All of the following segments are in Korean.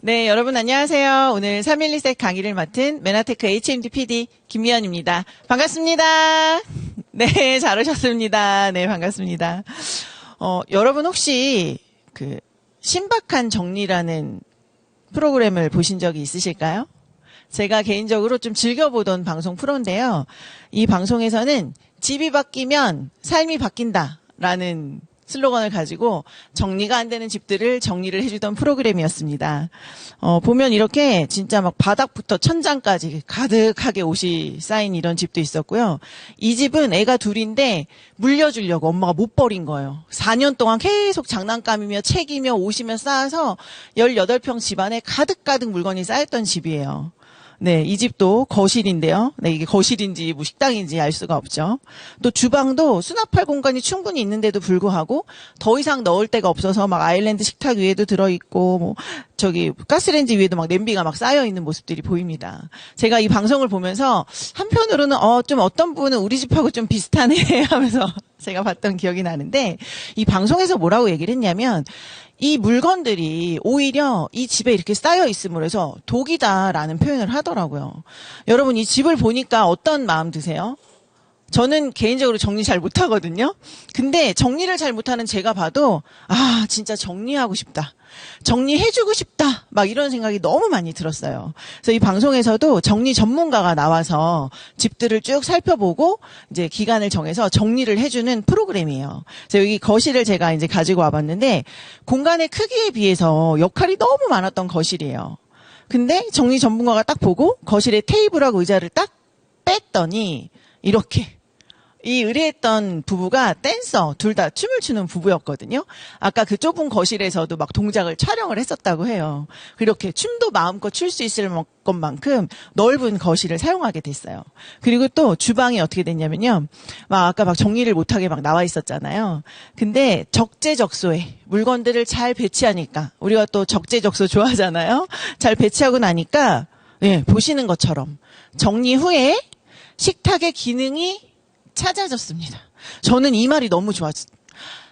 네, 여러분 안녕하세요. 오늘 312셋 강의를 맡은 메나테크 HMD PD 김미연입니다. 반갑습니다. 네, 잘 오셨습니다. 네, 반갑습니다. 여러분 혹시 그 신박한 정리라는 프로그램을 보신 적이 있으실까요? 제가 개인적으로 좀 즐겨보던 방송 프로인데요. 이 방송에서는 집이 바뀌면 삶이 바뀐다라는 슬로건을 가지고 정리가 안 되는 집들을 정리를 해주던 프로그램이었습니다. 보면 이렇게 진짜 막 바닥부터 천장까지 가득하게 옷이 쌓인 이런 집도 있었고요. 이 집은 애가 둘인데 물려주려고 엄마가 못 버린 거예요. 4년 동안 계속 장난감이며 책이며 옷이며 쌓아서 18평 집안에 가득가득 물건이 쌓였던 집이에요. 네, 이 집도 거실인데요. 네, 이게 거실인지 뭐 식당인지 알 수가 없죠. 또 주방도 수납할 공간이 충분히 있는데도 불구하고 더 이상 넣을 데가 없어서 막 아일랜드 식탁 위에도 들어있고 뭐 저기 가스레인지 위에도 막 냄비가 막 쌓여 있는 모습들이 보입니다. 제가 이 방송을 보면서 한편으로는 좀 어떤 부분은 우리 집하고 좀 비슷하네 하면서 제가 봤던 기억이 나는데 이 방송에서 뭐라고 얘기를 했냐면 이 물건들이 오히려 이 집에 이렇게 쌓여 있음으로 해서 독이다라는 표현을 하더라고요. 여러분 이 집을 보니까 어떤 마음 드세요? 저는 개인적으로 정리 잘 못하거든요. 근데 정리를 잘 못하는 제가 봐도 진짜 정리하고 싶다. 정리해주고 싶다. 막 이런 생각이 너무 많이 들었어요. 그래서 이 방송에서도 정리 전문가가 나와서 집들을 쭉 살펴보고 이제 기간을 정해서 정리를 해주는 프로그램이에요. 그래서 여기 거실을 제가 이제 가지고 와봤는데 공간의 크기에 비해서 역할이 너무 많았던 거실이에요. 근데 정리 전문가가 딱 보고 거실에 테이블하고 의자를 딱 뺐더니 이렇게 이 의뢰했던 부부가 댄서 둘 다 춤을 추는 부부였거든요. 아까 그 좁은 거실에서도 막 동작을 촬영을 했었다고 해요. 그렇게 춤도 마음껏 출 수 있을 것만큼 넓은 거실을 사용하게 됐어요. 그리고 또 주방이 어떻게 됐냐면요. 아까 막 정리를 못하게 막 나와 있었잖아요. 근데 적재적소에 물건들을 잘 배치하니까 우리가 또 적재적소 좋아하잖아요. 잘 배치하고 나니까 보시는 것처럼 정리 후에 식탁의 기능이 찾아졌습니다. 저는 이 말이 너무 좋았어요.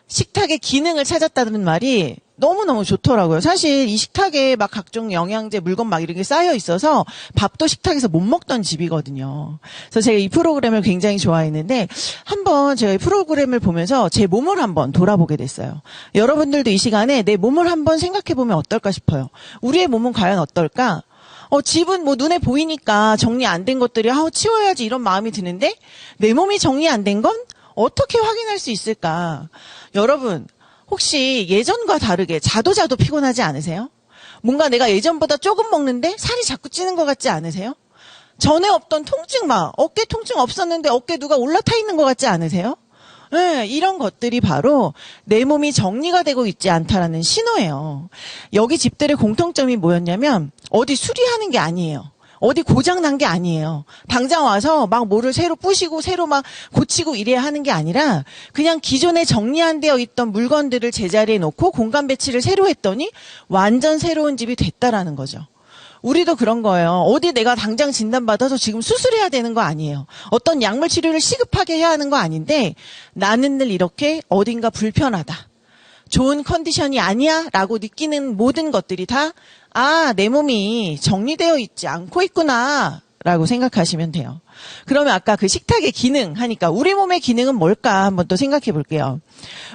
식탁의 기능을 찾았다는 말이 너무너무 좋더라고요. 사실 이 식탁에 막 각종 영양제, 물건 막 이런 게 쌓여 있어서 밥도 식탁에서 못 먹던 집이거든요. 그래서 제가 이 프로그램을 굉장히 좋아했는데 한번 제가 이 프로그램을 보면서 제 몸을 한번 돌아보게 됐어요. 여러분들도 이 시간에 내 몸을 한번 생각해보면 어떨까 싶어요. 우리의 몸은 과연 어떨까? 집은 뭐 눈에 보이니까 정리 안 된 것들이 치워야지 이런 마음이 드는데 내 몸이 정리 안 된 건 어떻게 확인할 수 있을까? 여러분 혹시 예전과 다르게 자도 피곤하지 않으세요? 뭔가 내가 예전보다 조금 먹는데 살이 자꾸 찌는 것 같지 않으세요? 전에 없던 통증 어깨 통증 없었는데 어깨 누가 올라타 있는 것 같지 않으세요? 네, 이런 것들이 바로 내 몸이 정리가 되고 있지 않다라는 신호예요. 여기 집들의 공통점이 뭐였냐면 어디 수리하는 게 아니에요. 어디 고장난 게 아니에요. 당장 와서 막 뭐를 새로 부시고 새로 막 고치고 이래야 하는 게 아니라 그냥 기존에 정리 안 되어 있던 물건들을 제자리에 놓고 공간 배치를 새로 했더니 완전 새로운 집이 됐다라는 거죠. 우리도 그런 거예요. 어디 내가 당장 진단받아서 지금 수술해야 되는 거 아니에요. 어떤 약물 치료를 시급하게 해야 하는 거 아닌데 나는 늘 이렇게 어딘가 불편하다. 좋은 컨디션이 아니야 라고 느끼는 모든 것들이 다 내 몸이 정리되어 있지 않고 있구나 라고 생각하시면 돼요. 그러면 아까 그 식탁의 기능 하니까 우리 몸의 기능은 뭘까 한번 또 생각해 볼게요.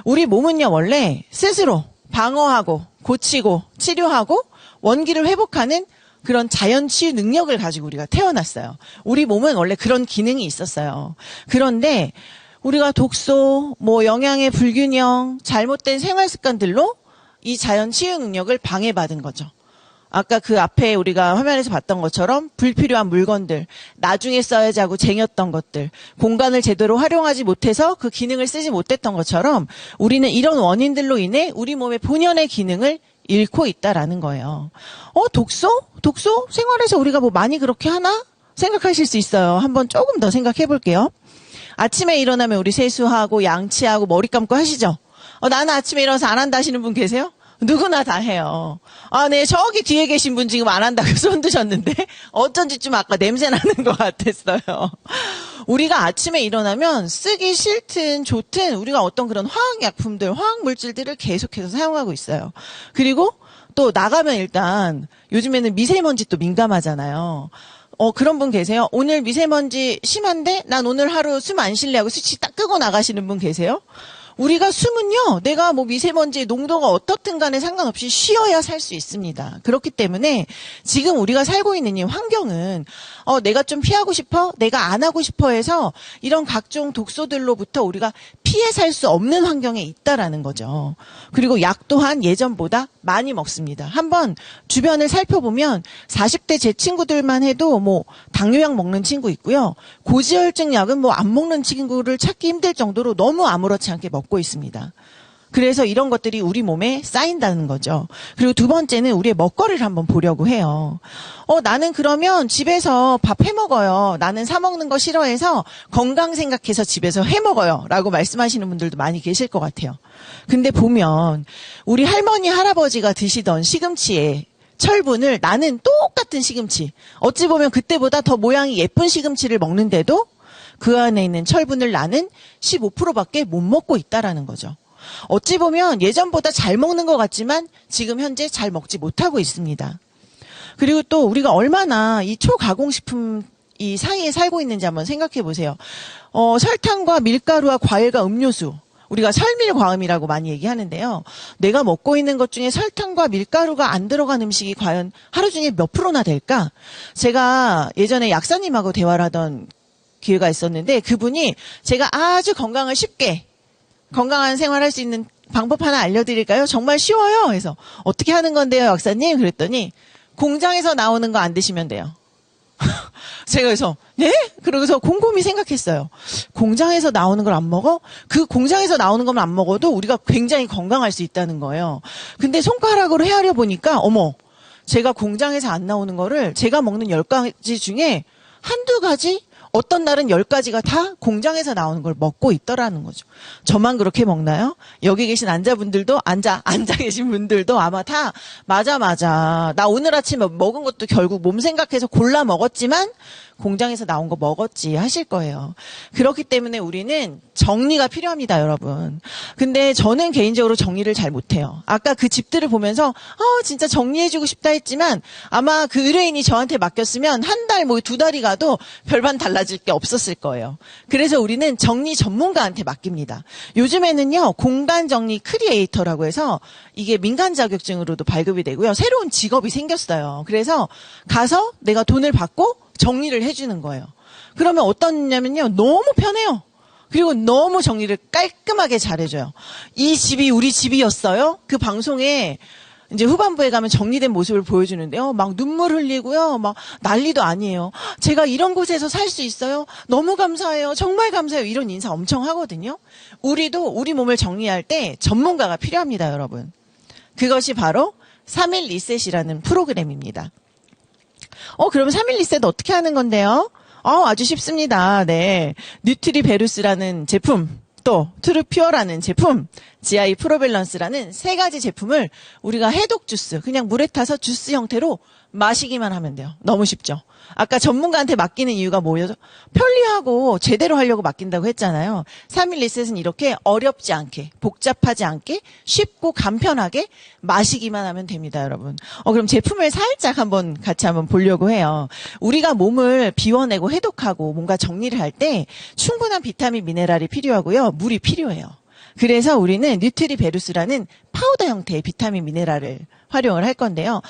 우리 몸은요 원래 스스로 방어하고 고치고 치료하고 원기를 회복하는 그런 자연치유 능력을 가지고 우리가 태어났어요. 우리 몸은 원래 그런 기능이 있었어요. 그런데 우리가 독소, 영양의 불균형, 잘못된 생활 습관들로 이 자연치유 능력을 방해받은 거죠. 아까 그 앞에 우리가 화면에서 봤던 것처럼 불필요한 물건들, 나중에 써야지 하고 쟁였던 것들, 공간을 제대로 활용하지 못해서 그 기능을 쓰지 못했던 것처럼 우리는 이런 원인들로 인해 우리 몸의 본연의 기능을 잃고 있다라는 거예요. 독소? 생활에서 우리가 많이 그렇게 하나? 생각하실 수 있어요. 한번 조금 더 생각해 볼게요. 아침에 일어나면 우리 세수하고 양치하고 머리 감고 하시죠? 나는 아침에 일어나서 안 한다 하시는 분 계세요? 누구나 다 해요. 네, 저기 뒤에 계신 분 지금 안 한다고 손 드셨는데 어쩐지 좀 아까 냄새 나는 것 같았어요. 우리가 아침에 일어나면 쓰기 싫든 좋든 우리가 어떤 그런 화학약품들, 화학물질들을 계속해서 사용하고 있어요. 그리고 또 나가면 일단 요즘에는 미세먼지 또 민감하잖아요. 그런 분 계세요? 오늘 미세먼지 심한데 난 오늘 하루 숨 안 쉴래 하고 스위치 딱 끄고 나가시는 분 계세요? 우리가 숨은요, 내가 뭐 미세먼지의 농도가 어떻든 간에 상관없이 쉬어야 살 수 있습니다. 그렇기 때문에 지금 우리가 살고 있는 이 환경은 내가 좀 피하고 싶어, 내가 안 하고 싶어 해서 이런 각종 독소들로부터 우리가 피해 살 수 없는 환경에 있다라는 거죠. 그리고 약 또한 예전보다 많이 먹습니다. 한번 주변을 살펴보면 40대 제 친구들만 해도 뭐 당뇨약 먹는 친구 있고요. 고지혈증 약은 뭐 안 먹는 친구를 찾기 힘들 정도로 너무 아무렇지 않게 먹고 있습니다. 그래서 이런 것들이 우리 몸에 쌓인다는 거죠. 그리고 두 번째는 우리의 먹거리를 한번 보려고 해요. 나는 그러면 집에서 밥 해 먹어요. 나는 사 먹는 거 싫어해서 건강 생각해서 집에서 해 먹어요. 라고 말씀하시는 분들도 많이 계실 것 같아요. 근데 보면 우리 할머니, 할아버지가 드시던 시금치에 철분을 나는 똑같은 시금치, 어찌 보면 그때보다 더 모양이 예쁜 시금치를 먹는데도 그 안에 있는 철분을 나는 15%밖에 못 먹고 있다라는 거죠. 어찌 보면 예전보다 잘 먹는 것 같지만 지금 현재 잘 먹지 못하고 있습니다. 그리고 또 우리가 얼마나 이 초가공식품 이 사이에 살고 있는지 한번 생각해 보세요. 설탕과 밀가루와 과일과 음료수, 우리가 설밀과음이라고 많이 얘기하는데요. 내가 먹고 있는 것 중에 설탕과 밀가루가 안 들어간 음식이 과연 하루 중에 몇 프로나 될까? 제가 예전에 약사님하고 대화를 하던 기회가 있었는데 그분이 제가 아주 건강을 쉽게 건강한 생활할 수 있는 방법 하나 알려드릴까요? 정말 쉬워요. 그래서 어떻게 하는 건데요, 약사님? 그랬더니 공장에서 나오는 거 안 드시면 돼요. 제가 그래서 네? 그러고서 곰곰이 생각했어요. 공장에서 나오는 걸 안 먹어? 그 공장에서 나오는 것만 안 먹어도 우리가 굉장히 건강할 수 있다는 거예요. 근데 손가락으로 헤아려 보니까 어머, 제가 공장에서 안 나오는 거를 제가 먹는 10가지 중에 한두 가지? 어떤 날은 10가지가 다 공장에서 나오는 걸 먹고 있더라는 거죠. 저만 그렇게 먹나요? 여기 계신 앉아 계신 분들도 아마 다 맞아. 나 오늘 아침에 먹은 것도 결국 몸 생각해서 골라 먹었지만 공장에서 나온 거 먹었지 하실 거예요. 그렇기 때문에 우리는 정리가 필요합니다, 여러분. 근데 저는 개인적으로 정리를 잘 못해요. 아까 그 집들을 보면서 진짜 정리해주고 싶다 했지만 아마 그 의뢰인이 저한테 맡겼으면 한 달, 뭐 2달이 가도 별반 달라질 게 없었을 거예요. 그래서 우리는 정리 전문가한테 맡깁니다. 요즘에는요, 공간 정리 크리에이터라고 해서 이게 민간 자격증으로도 발급이 되고요. 새로운 직업이 생겼어요. 그래서 가서 내가 돈을 받고 정리를 해주는 거예요. 그러면 어떠냐면요, 너무 편해요. 그리고 너무 정리를 깔끔하게 잘해줘요. 이 집이 우리 집이었어요. 그 방송에 이제 후반부에 가면 정리된 모습을 보여주는데요. 막 눈물 흘리고요. 막 난리도 아니에요. 제가 이런 곳에서 살 수 있어요. 너무 감사해요. 정말 감사해요. 이런 인사 엄청 하거든요. 우리도 우리 몸을 정리할 때 전문가가 필요합니다, 여러분. 그것이 바로 3일 리셋이라는 프로그램입니다. 그럼 3일 리셋 어떻게 하는 건데요? 아주 쉽습니다. 네. 뉴트리베루스라는 제품, 또 트루퓨어라는 제품, GI 프로밸런스라는 3가지 제품을 우리가 해독 주스, 그냥 물에 타서 주스 형태로 마시기만 하면 돼요. 너무 쉽죠? 아까 전문가한테 맡기는 이유가 뭐예요? 편리하고 제대로 하려고 맡긴다고 했잖아요. 3일 리셋은 이렇게 어렵지 않게, 복잡하지 않게, 쉽고 간편하게 마시기만 하면 됩니다, 여러분. 그럼 제품을 살짝 같이 한번 보려고 해요. 우리가 몸을 비워내고 해독하고 뭔가 정리를 할 때 충분한 비타민, 미네랄이 필요하고요. 물이 필요해요. 그래서 우리는 뉴트리베루스라는 파우더 형태의 비타민, 미네랄을 활용을 할 건데요.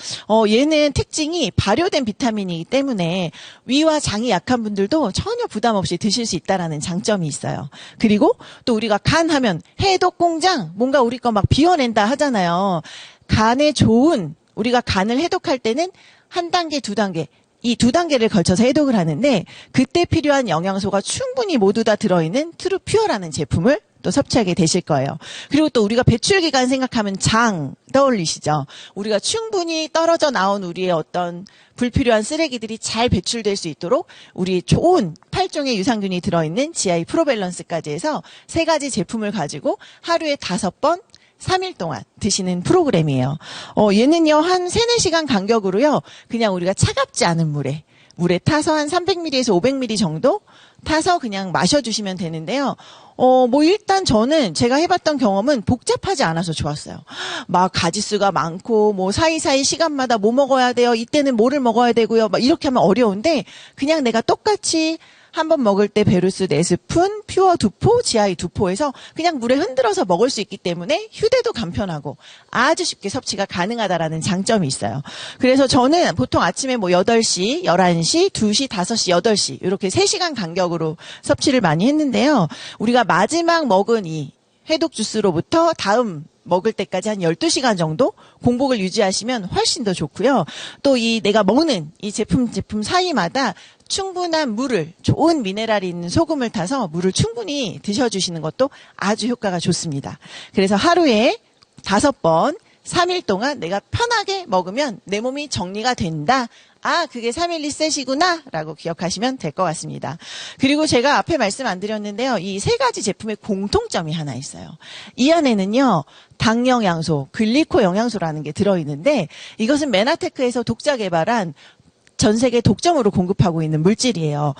얘는 특징이 발효된 비타민이기 때문에 위와 장이 약한 분들도 전혀 부담 없이 드실 수 있다라는 장점이 있어요. 그리고 또 우리가 간 하면 해독 공장, 뭔가 우리 거 막 비워낸다 하잖아요. 간에 좋은, 우리가 간을 해독할 때는 1단계, 2단계, 이 2단계를 걸쳐서 해독을 하는데 그때 필요한 영양소가 충분히 모두 다 들어있는 트루퓨어라는 제품을 또 섭취하게 되실 거예요. 그리고 또 우리가 배출기관 생각하면 장 떠올리시죠? 우리가 충분히 떨어져 나온 우리의 어떤 불필요한 쓰레기들이 잘 배출될 수 있도록 우리 좋은 8종의 유산균이 들어있는 GI 프로밸런스까지 해서 3가지 제품을 가지고 하루에 5번 3일 동안 드시는 프로그램이에요. 얘는요, 한 3-4시간 간격으로요, 그냥 우리가 차갑지 않은 물에 타서 한 300ml에서 500ml 정도 타서 그냥 마셔주시면 되는데요. 뭐 일단 저는 제가 해봤던 경험은 복잡하지 않아서 좋았어요. 막 가지수가 많고 뭐 사이사이 시간마다 뭐 먹어야 돼요. 이때는 뭐를 먹어야 되고요. 막 이렇게 하면 어려운데 그냥 내가 똑같이 한 번 먹을 때 베루스 4스푼, 퓨어 2포, 지아이 2포에서 그냥 물에 흔들어서 먹을 수 있기 때문에 휴대도 간편하고 아주 쉽게 섭취가 가능하다라는 장점이 있어요. 그래서 저는 보통 아침에 뭐 8시, 11시, 2시, 5시, 8시 이렇게 3시간 간격으로 섭취를 많이 했는데요. 우리가 마지막 먹은 이 해독 주스로부터 다음 먹을 때까지 한 12시간 정도 공복을 유지하시면 훨씬 더 좋고요. 또 이 내가 먹는 이 제품 사이마다 충분한 물을, 좋은 미네랄이 있는 소금을 타서 물을 충분히 드셔주시는 것도 아주 효과가 좋습니다. 그래서 하루에 5번, 3일 동안 내가 편하게 먹으면 내 몸이 정리가 된다. 아, 그게 3일 리셋이구나 라고 기억하시면 될 것 같습니다. 그리고 제가 앞에 말씀 안 드렸는데요. 이 3가지 제품의 공통점이 하나 있어요. 이 안에는요. 당 영양소, 글리코 영양소라는 게 들어있는데 이것은 메나테크에서 독자 개발한 전 세계 독점으로 공급하고 있는 물질이에요.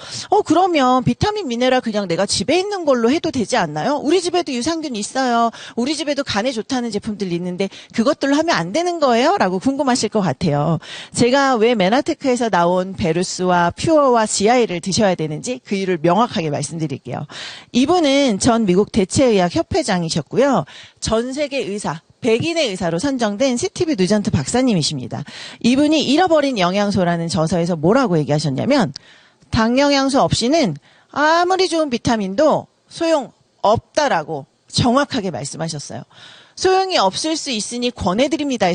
그러면 비타민 미네랄 그냥 내가 집에 있는 걸로 해도 되지 않나요? 우리 집에도 유산균 있어요. 우리 집에도 간에 좋다는 제품들 있는데 그것들로 하면 안 되는 거예요? 라고 궁금하실 것 같아요. 제가 왜 메나테크에서 나온 베루스와 퓨어와 지아이를 드셔야 되는지 그 이유를 명확하게 말씀드릴게요. 이분은 전 미국 대체의학 협회장이셨고요. 전 세계 의사, 백인의 의사로 선정된 스티브 누전트 박사님이십니다. 이분이 잃어버린 영양소라는 저서에서 뭐라고 얘기하셨냐면 당 영양소 없이는 아무리 좋은 비타민도 소용 없다라고 정확하게 말씀하셨어요. 소용이 없을 수 있으니 권해드립니다.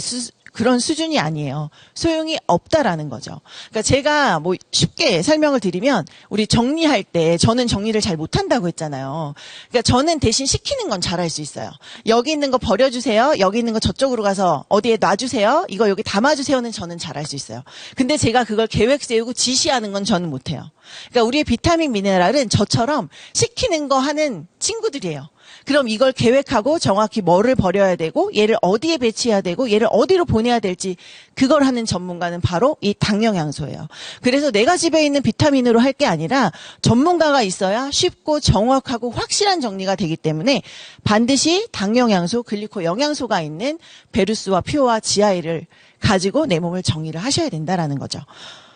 그런 수준이 아니에요. 소용이 없다라는 거죠. 그러니까 제가 뭐 쉽게 설명을 드리면 우리 정리할 때 저는 정리를 잘 못한다고 했잖아요. 그러니까 저는 대신 시키는 건 잘할 수 있어요. 여기 있는 거 버려주세요. 여기 있는 거 저쪽으로 가서 어디에 놔주세요. 이거 여기 담아주세요는 저는 잘할 수 있어요. 근데 제가 그걸 계획 세우고 지시하는 건 저는 못해요. 그러니까 우리의 비타민 미네랄은 저처럼 시키는 거 하는 친구들이에요. 그럼 이걸 계획하고 정확히 뭐를 버려야 되고 얘를 어디에 배치해야 되고 얘를 어디로 보내야 될지 그걸 하는 전문가는 바로 이 당영양소예요. 그래서 내가 집에 있는 비타민으로 할 게 아니라 전문가가 있어야 쉽고 정확하고 확실한 정리가 되기 때문에 반드시 당영양소, 글리코 영양소가 있는 베루스와 퓨어와 지아이를 가지고 내 몸을 정리를 하셔야 된다라는 거죠.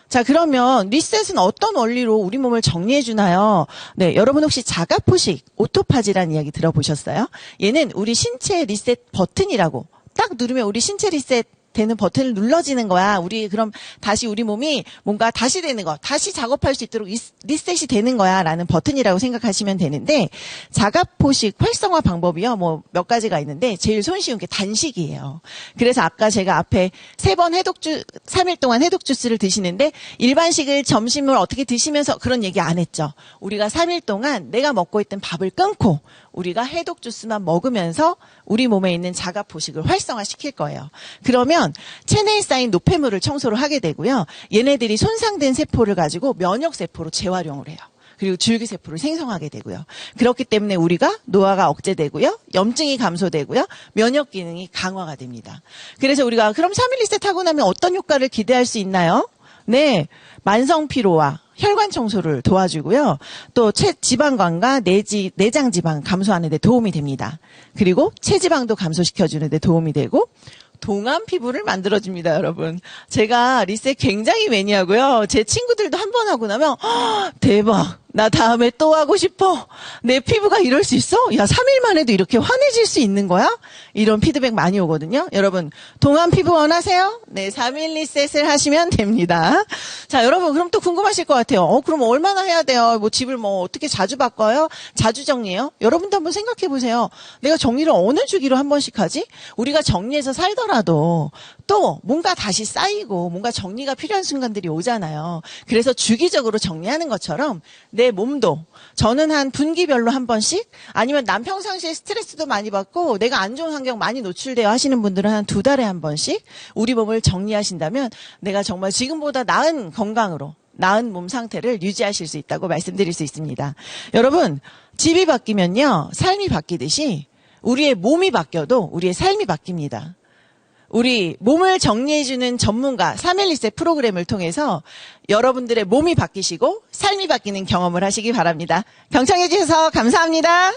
자, 그러면 리셋은 어떤 원리로 우리 몸을 정리해 주나요? 네, 여러분 혹시 자가포식 오토파지라는 이야기 들어보셨어요? 얘는 우리 신체 리셋 버튼이라고 딱 누르면 우리 신체 리셋 되는 버튼을 눌러지는 거야. 그럼 다시 우리 몸이 뭔가 다시 되는 거, 다시 작업할 수 있도록 리셋이 되는 거야. 라는 버튼이라고 생각하시면 되는데, 자가포식 활성화 방법이요. 뭐 몇 가지가 있는데, 제일 손쉬운 게 단식이에요. 그래서 아까 제가 앞에 3일 동안 해독 주스를 드시는데, 일반식을 점심을 어떻게 드시면서 그런 얘기 안 했죠. 우리가 3일 동안 내가 먹고 있던 밥을 끊고, 우리가 해독 주스만 먹으면서 우리 몸에 있는 자가포식을 활성화시킬 거예요. 그러면 체내에 쌓인 노폐물을 청소를 하게 되고요. 얘네들이 손상된 세포를 가지고 면역세포로 재활용을 해요. 그리고 줄기세포를 생성하게 되고요. 그렇기 때문에 우리가 노화가 억제되고요. 염증이 감소되고요. 면역 기능이 강화가 됩니다. 그래서 우리가 그럼 3일 리셋하고 나면 어떤 효과를 기대할 수 있나요? 네, 만성 피로와 혈관 청소를 도와주고요. 또 체지방광과 내장 지방 감소하는 데 도움이 됩니다. 그리고 체지방도 감소시켜주는 데 도움이 되고 동안 피부를 만들어줍니다, 여러분. 제가 리셋 굉장히 매니아고요. 제 친구들도 한 번 하고 나면 대박. 나 다음에 또 하고 싶어. 내 피부가 이럴 수 있어? 야, 3일 만에도 이렇게 환해질 수 있는 거야? 이런 피드백 많이 오거든요. 여러분, 동안 피부 원하세요? 네, 3일 리셋을 하시면 됩니다. 자, 여러분, 그럼 또 궁금하실 것 같아요. 그럼 얼마나 해야 돼요? 뭐 집을 뭐 어떻게 자주 바꿔요? 자주 정리해요? 여러분도 한번 생각해 보세요. 내가 정리를 어느 주기로 한 번씩 하지? 우리가 정리해서 살더라도 또 뭔가 다시 쌓이고 뭔가 정리가 필요한 순간들이 오잖아요. 그래서 주기적으로 정리하는 것처럼 내 몸도 저는 한 분기별로 한 번씩 아니면 난 평상시에 스트레스도 많이 받고 내가 안 좋은 환경 많이 노출되어 하시는 분들은 한 2달에 한 번씩 우리 몸을 정리하신다면 내가 정말 지금보다 나은 건강으로 나은 몸 상태를 유지하실 수 있다고 말씀드릴 수 있습니다. 여러분, 집이 바뀌면요 삶이 바뀌듯이 우리의 몸이 바뀌어도 우리의 삶이 바뀝니다. 우리 몸을 정리해주는 전문가 3일1세 프로그램을 통해서 여러분들의 몸이 바뀌시고 삶이 바뀌는 경험을 하시기 바랍니다. 경청해주셔서 감사합니다.